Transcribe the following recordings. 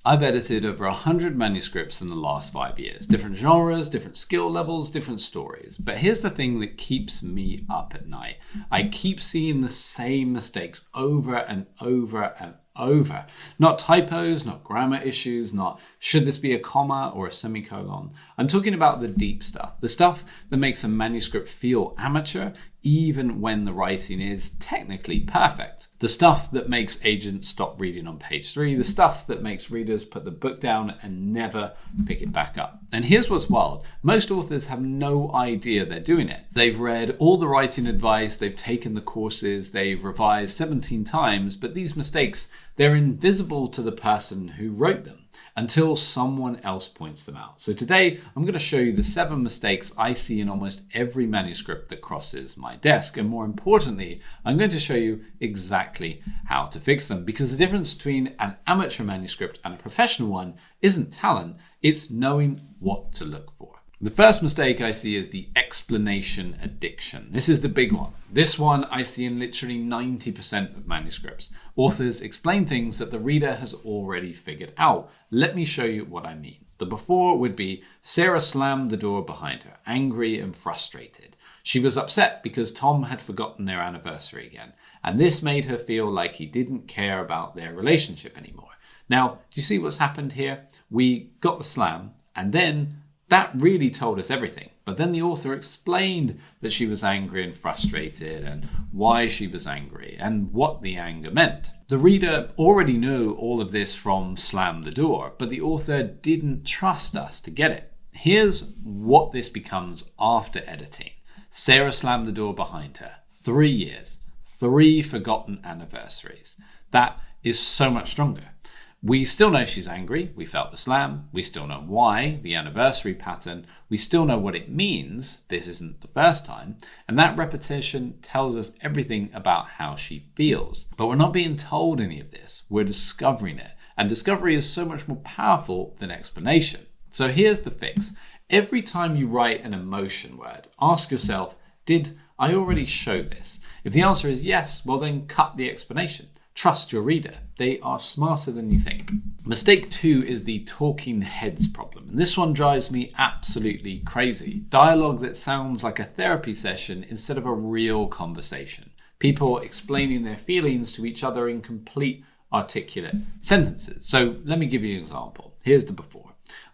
I've edited over 100 manuscripts in the last 5 years. Different genres, different skill levels, different stories. But here's the thing that keeps me up at night. I keep seeing the same mistakes over and over and over. Not typos, not grammar issues, not should this be a comma or a semicolon. I'm talking about the deep stuff, the stuff that makes a manuscript feel amateur even when the writing is technically perfect. The stuff that makes agents stop reading on page 3, the stuff that makes readers put the book down and never pick it back up. And here's what's wild. Most authors have no idea they're doing it. They've read all the writing advice, they've taken the courses, they've revised 17 times, but these mistakes, they're invisible to the person who wrote them until someone else points them out. So today, I'm going to show you the 7 mistakes I see in almost every manuscript that crosses my desk. And more importantly, I'm going to show you exactly how to fix them, because the difference between an amateur manuscript and a professional one isn't talent, it's knowing what to look for. The first mistake I see is the explanation addiction. This is the big one. This one I see in literally 90% of manuscripts. Authors explain things that the reader has already figured out. Let me show you what I mean. The before would be Sarah slammed the door behind her, angry and frustrated. She was upset because Tom had forgotten their anniversary again, and this made her feel like he didn't care about their relationship anymore. Now, do you see what's happened here? We got the slam, and then that really told us everything. But then the author explained that she was angry and frustrated and why she was angry and what the anger meant. The reader already knew all of this from Slam the Door, but the author didn't trust us to get it. Here's what this becomes after editing. Sarah slammed the door behind her. 3 years. 3 forgotten anniversaries. That is so much stronger. We still know she's angry, we felt the slam, we still know why, the anniversary pattern, we still know what it means, this isn't the first time, and that repetition tells us everything about how she feels. But we're not being told any of this, we're discovering it, and discovery is so much more powerful than explanation. So here's the fix. Every time you write an emotion word, ask yourself, did I already show this? If the answer is yes, well then cut the explanation. Trust your reader. They are smarter than you think. Mistake 2 is the talking heads problem. And this one drives me absolutely crazy. Dialogue that sounds like a therapy session instead of a real conversation. People explaining their feelings to each other in complete articulate sentences. So let me give you an example. Here's the before.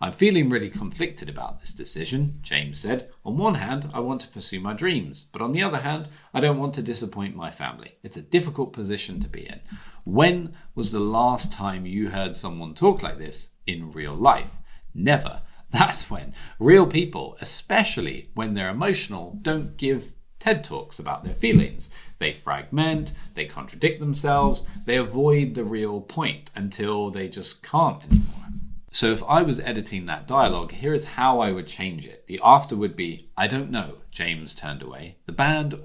I'm feeling really conflicted about this decision, James said. On one hand, I want to pursue my dreams, but on the other hand, I don't want to disappoint my family. It's a difficult position to be in. When was the last time you heard someone talk like this in real life? Never. That's when real people, especially when they're emotional, don't give TED Talks about their feelings. They fragment, they contradict themselves, they avoid the real point until they just can't anymore. So if I was editing that dialogue, here is how I would change it. The after would be, I don't know, James turned away. The band,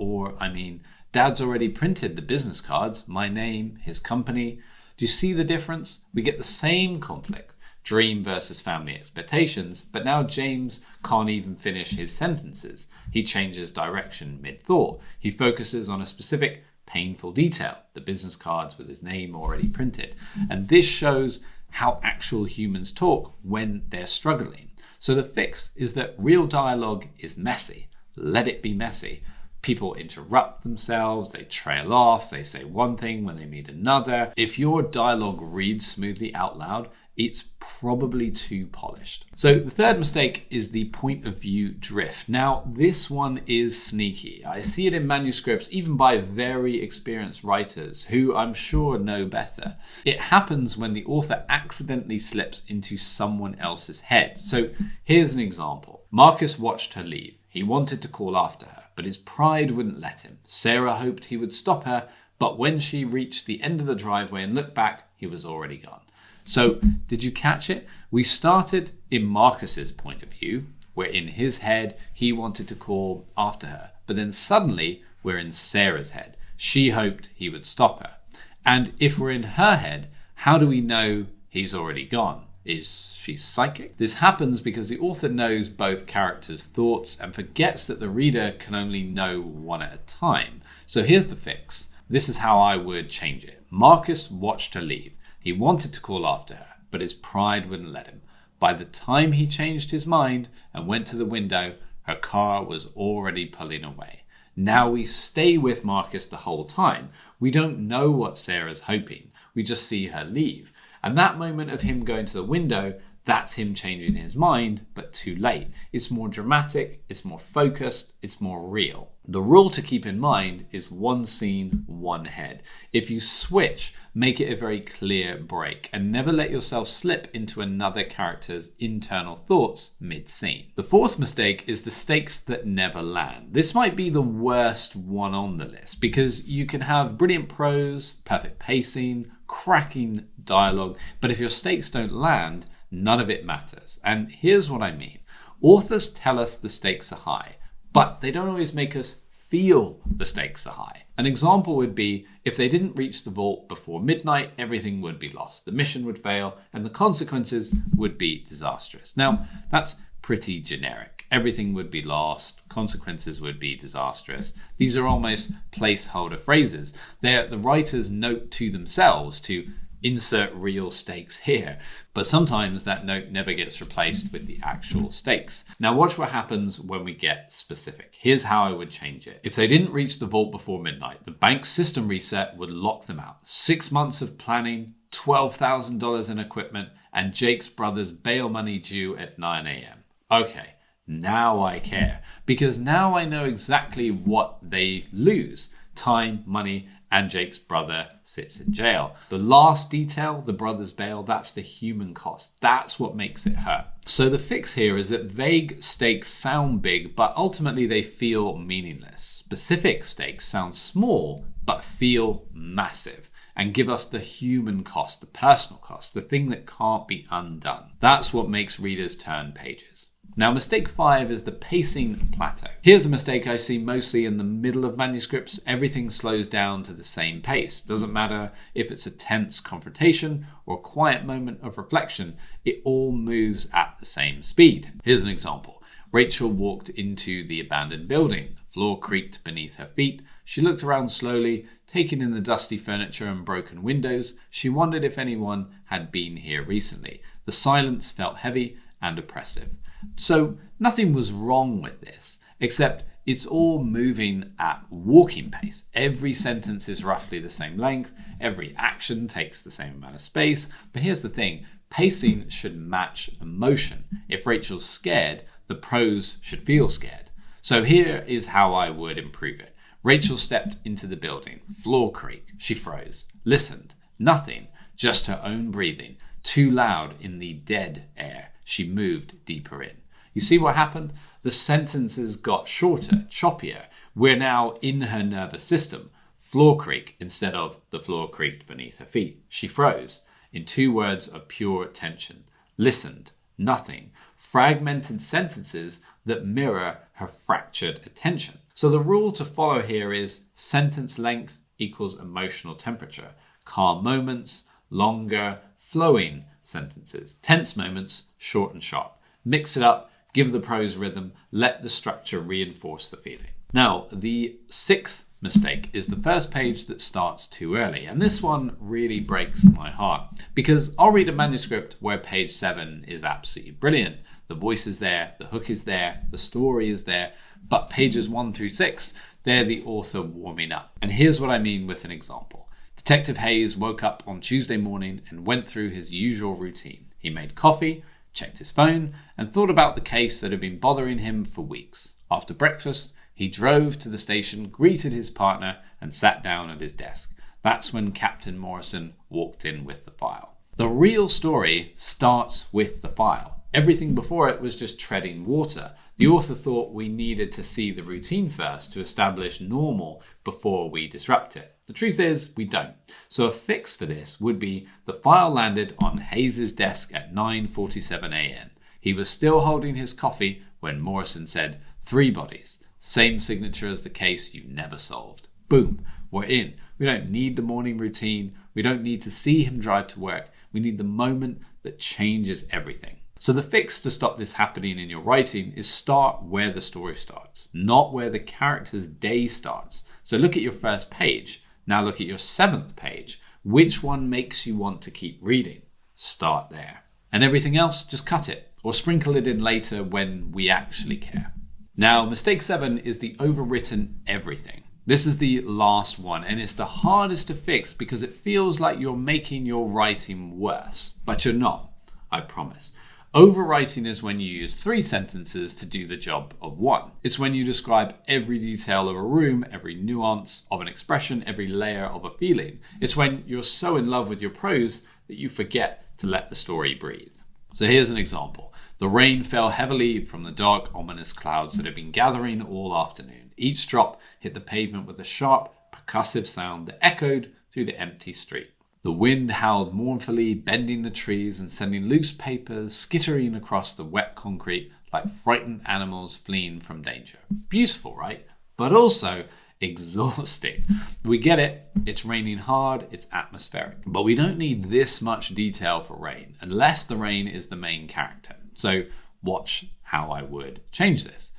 Dad's already printed the business cards, my name, his company. Do you see the difference? We get the same conflict, dream versus family expectations, but now James can't even finish his sentences. He changes direction mid-thought. He focuses on a specific painful detail, the business cards with his name already printed. And this shows how actual humans talk when they're struggling. So the fix is that real dialogue is messy. Let it be messy. People interrupt themselves, they trail off, they say one thing when they mean another. If your dialogue reads smoothly out loud, it's probably too polished. So the third mistake is the point of view drift. Now, this one is sneaky. I see it in manuscripts, even by very experienced writers who I'm sure know better. It happens when the author accidentally slips into someone else's head. So here's an example. Marcus watched her leave. He wanted to call after her, but his pride wouldn't let him. Sarah hoped he would stop her, but when she reached the end of the driveway and looked back, he was already gone. So, did you catch it? We started in Marcus's point of view, where in his head, he wanted to call after her. But then suddenly, we're in Sarah's head. She hoped he would stop her. And if we're in her head, how do we know he's already gone? Is she psychic? This happens because the author knows both characters' thoughts and forgets that the reader can only know one at a time. So here's the fix. This is how I would change it. Marcus watched her leave. He wanted to call after her, but his pride wouldn't let him. By the time he changed his mind and went to the window, her car was already pulling away. Now we stay with Marcus the whole time. We don't know what Sarah's hoping. We just see her leave. And that moment of him going to the window, that's him changing his mind, but too late. It's more dramatic, it's more focused, it's more real. The rule to keep in mind is one scene, one head. If you switch, make it a very clear break and never let yourself slip into another character's internal thoughts mid-scene. The fourth mistake is the stakes that never land. This might be the worst one on the list because you can have brilliant prose, perfect pacing, cracking dialogue, but if your stakes don't land, none of it matters. And here's what I mean. Authors tell us the stakes are high, but they don't always make us feel the stakes are high. An example would be if they didn't reach the vault before midnight, everything would be lost. The mission would fail and the consequences would be disastrous. Now, that's pretty generic. Everything would be lost, consequences would be disastrous. These are almost placeholder phrases. They're the writer's note to themselves to insert real stakes here. But sometimes that note never gets replaced with the actual stakes. Now watch what happens when we get specific. Here's how I would change it. If they didn't reach the vault before midnight, the bank's system reset would lock them out. 6 months of planning, $12,000 in equipment, and Jake's brother's bail money due at 9 a.m. Okay, now I care. Because now I know exactly what they lose. Time, money, and Jake's brother sits in jail. The last detail, the brother's bail, that's the human cost. That's what makes it hurt. So the fix here is that vague stakes sound big, but ultimately they feel meaningless. Specific stakes sound small, but feel massive and give us the human cost, the personal cost, the thing that can't be undone. That's what makes readers turn pages. Now, mistake 5 is the pacing plateau. Here's a mistake I see mostly in the middle of manuscripts. Everything slows down to the same pace. Doesn't matter if it's a tense confrontation or a quiet moment of reflection, it all moves at the same speed. Here's an example. Rachel walked into the abandoned building. The floor creaked beneath her feet. She looked around slowly, taking in the dusty furniture and broken windows. She wondered if anyone had been here recently. The silence felt heavy and oppressive. So nothing was wrong with this, except it's all moving at walking pace. Every sentence is roughly the same length. Every action takes the same amount of space. But here's the thing. Pacing should match emotion. If Rachel's scared, the prose should feel scared. So here is how I would improve it. Rachel stepped into the building. Floor creak. She froze. Listened. Nothing. Just her own breathing. Too loud in the dead air. She moved deeper in. You see what happened? The sentences got shorter, choppier. We're now in her nervous system. Floor creak instead of the floor creaked beneath her feet. She froze. In 2 words of pure tension. Listened. Nothing. Fragmented sentences that mirror her fractured attention. So the rule to follow here is sentence length equals emotional temperature. Calm moments, longer, flowing sentences. Tense moments, short and sharp. Mix it up, give the prose rhythm, let the structure reinforce the feeling. Now, the 6th mistake is the first page that starts too early. And this one really breaks my heart because I'll read a manuscript where page 7 is absolutely brilliant. The voice is there, the hook is there, the story is there, but pages 1 through 6, they're the author warming up. And here's what I mean with an example. Detective Hayes woke up on Tuesday morning and went through his usual routine. He made coffee, checked his phone, and thought about the case that had been bothering him for weeks. After breakfast, he drove to the station, greeted his partner, and sat down at his desk. That's when Captain Morrison walked in with the file. The real story starts with the file. Everything before it was just treading water. The author thought we needed to see the routine first to establish normal before we disrupt it. The truth is, we don't. So a fix for this would be the file landed on Hayes' desk at 9:47 a.m. He was still holding his coffee when Morrison said, 3 bodies, same signature as the case you never solved. Boom, we're in. We don't need the morning routine. We don't need to see him drive to work. We need the moment that changes everything. So the fix to stop this happening in your writing is start where the story starts, not where the character's day starts. So look at your first page. Now look at your 7th page. Which one makes you want to keep reading? start there. And everything else, just cut it or sprinkle it in later when we actually care. Now, mistake 7 is the overwritten everything. This is the last one, and it's the hardest to fix because it feels like you're making your writing worse, but you're not, I promise. Overwriting is when you use 3 sentences to do the job of 1. It's when you describe every detail of a room, every nuance of an expression, every layer of a feeling. It's when you're so in love with your prose that you forget to let the story breathe. So here's an example. The rain fell heavily from the dark, ominous clouds that had been gathering all afternoon. Each drop hit the pavement with a sharp, percussive sound that echoed through the empty street. The wind howled mournfully, bending the trees and sending loose papers skittering across the wet concrete like frightened animals fleeing from danger. Beautiful, right? But also exhausting. We get it. It's raining hard. It's atmospheric. But we don't need this much detail for rain, unless the rain is the main character. So watch how I would change this.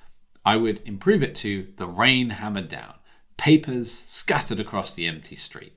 I would improve it to the rain hammered down, papers scattered across the empty street.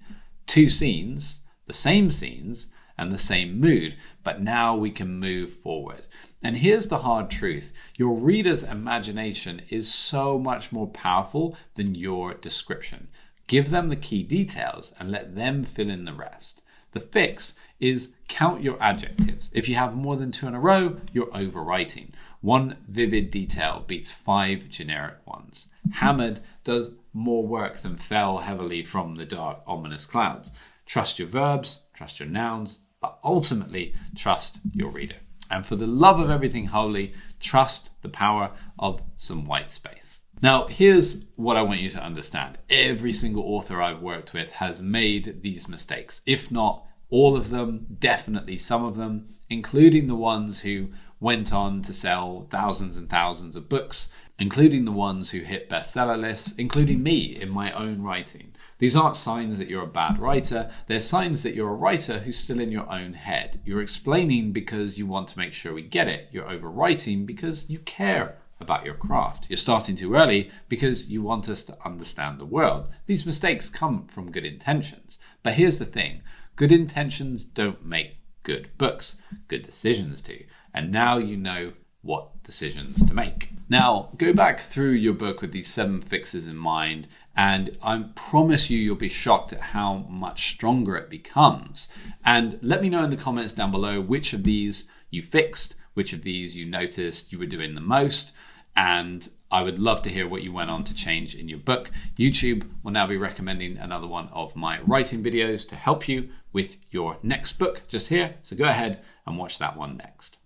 2 scenes, the same scenes, and the same mood, but now we can move forward. And here's the hard truth. Your reader's imagination is so much more powerful than your description. Give them the key details and let them fill in the rest. The fix is count your adjectives. If you have more than 2 in a row, you're overwriting. 1 vivid detail beats 5 generic ones. Hammered does more work than fell heavily from the dark, ominous clouds. Trust your verbs, trust your nouns, but ultimately trust your reader. And for the love of everything holy, trust the power of some white space. Now, here's what I want you to understand. Every single author I've worked with has made these mistakes. If not all of them, definitely some of them, including the ones who went on to sell thousands and thousands of books, including the ones who hit bestseller lists, including me in my own writing. These aren't signs that you're a bad writer. They're signs that you're a writer who's still in your own head. You're explaining because you want to make sure we get it. You're overwriting because you care about your craft. You're starting too early because you want us to understand the world. These mistakes come from good intentions. But here's the thing. Good intentions don't make good books. Good decisions do. And now you know what decisions to make. Now, go back through your book with these 7 fixes in mind, and I promise you'll be shocked at how much stronger it becomes. And let me know in the comments down below which of these you fixed, which of these you noticed you were doing the most, and I would love to hear what you went on to change in your book. YouTube will now be recommending another one of my writing videos to help you with your next book just here, so go ahead and watch that one next.